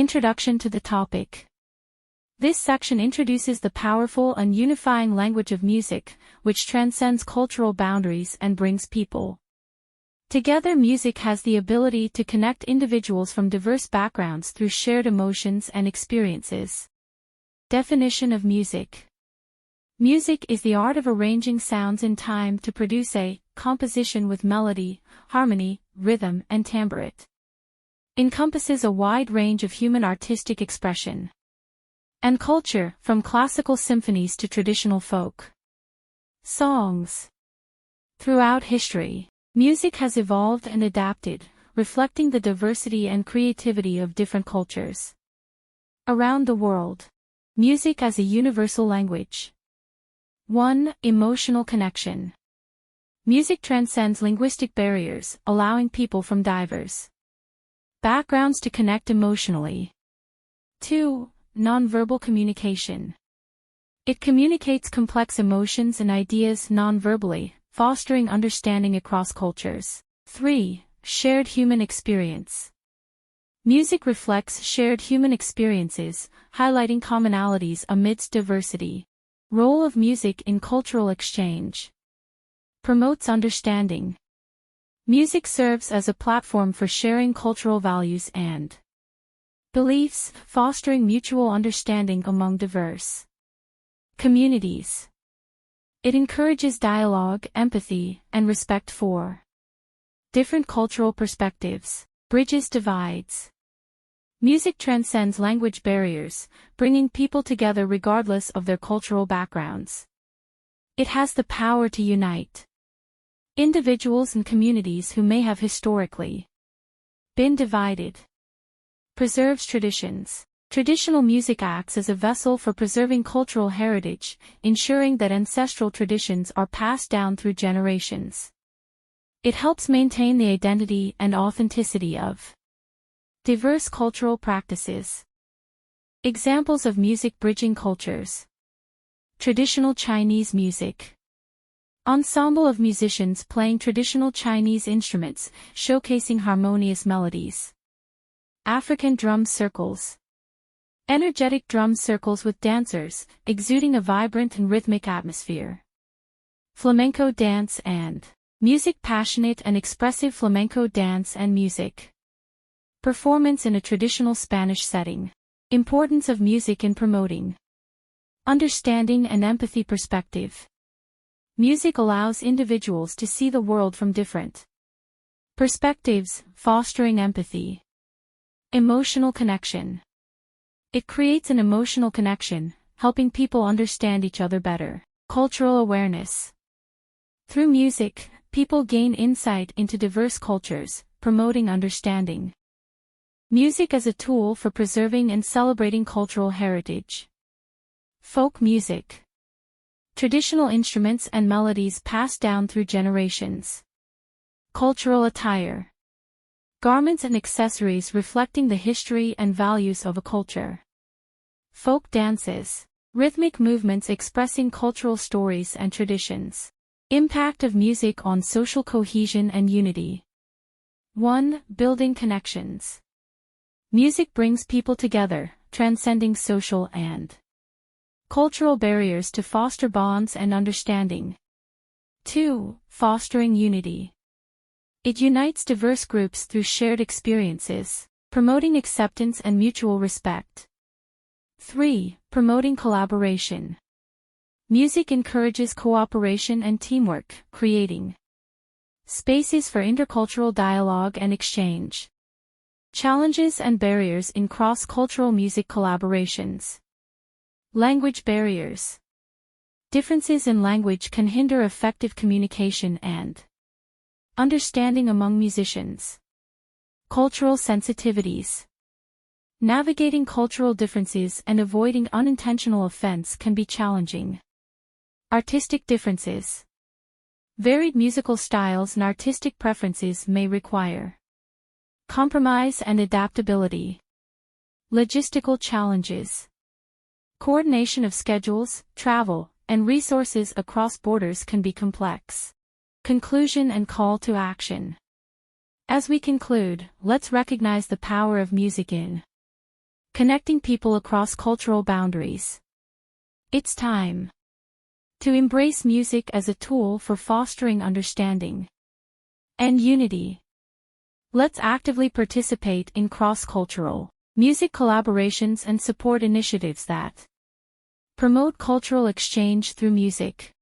Introduction to the topic. This section introduces the powerful and unifying language of music, which transcends cultural boundaries and brings people together. Music has the ability to connect individuals from diverse backgrounds through shared emotions and experiences. Definition of music. Music is the art of arranging sounds in time to produce a composition with melody, harmony, rhythm, and timbre. It encompasses a wide range of human artistic expression and culture, from classical symphonies to traditional folk songs. Throughout history, music has evolved and adapted, reflecting the diversity and creativity of different cultures around the world. Music as a universal language. 1. Emotional connection. Music transcends linguistic barriers, allowing people from diverse backgrounds to connect emotionally. 2. Nonverbal communication. It communicates complex emotions and ideas nonverbally, fostering understanding across cultures. 3. Shared human experience. Music reflects shared human experiences, highlighting commonalities amidst diversity. Role of music in cultural exchange. Promotes understanding. Music serves as a platform for sharing cultural values and beliefs, fostering mutual understanding among diverse communities. It encourages dialogue, empathy, and respect for different cultural perspectives. Bridges divides. Music transcends language barriers, bringing people together regardless of their cultural backgrounds. It has the power to unite individuals and communities who may have historically been divided. Preserves traditions. Traditional music acts as a vessel for preserving cultural heritage, ensuring that ancestral traditions are passed down through generations. It helps maintain the identity and authenticity of diverse cultural practices. Examples of music bridging cultures. Traditional Chinese music. Ensemble of musicians playing traditional Chinese instruments, showcasing harmonious melodies. African drum circles. Energetic drum circles with dancers, exuding a vibrant and rhythmic atmosphere. Flamenco dance and music. Passionate and expressive flamenco dance and music. Performance in a traditional Spanish setting. Importance of music in promoting understanding and empathy. Perspective. Music allows individuals to see the world from different perspectives, fostering empathy. Emotional connection. It creates an emotional connection, helping people understand each other better. Cultural awareness. Through music, people gain insight into diverse cultures, promoting understanding. Music as a tool for preserving and celebrating cultural heritage. Folk music. Traditional instruments and melodies passed down through generations. Cultural attire. Garments and accessories reflecting the history and values of a culture. Folk dances. Rhythmic movements expressing cultural stories and traditions. Impact of music on social cohesion and unity. 1. Building connections. Music brings people together, transcending social and cultural barriers to foster bonds and understanding. 2. Fostering unity. It unites diverse groups through shared experiences, promoting acceptance and mutual respect. 3. Promoting collaboration. Music encourages cooperation and teamwork, creating spaces for intercultural dialogue and exchange. Challenges and barriers in cross-cultural music collaborations. Language barriers. Differences in language can hinder effective communication and understanding among musicians. Cultural sensitivities. Navigating cultural differences and avoiding unintentional offense can be challenging. Artistic differences. Varied musical styles and artistic preferences may require compromise and adaptability. Logistical challenges. Coordination of schedules, travel, and resources across borders can be complex. Conclusion and call to action. As we conclude, let's recognize the power of music in connecting people across cultural boundaries. It's time to embrace music as a tool for fostering understanding and unity. Let's actively participate in cross-cultural music collaborations and support initiatives that promote cultural exchange through music.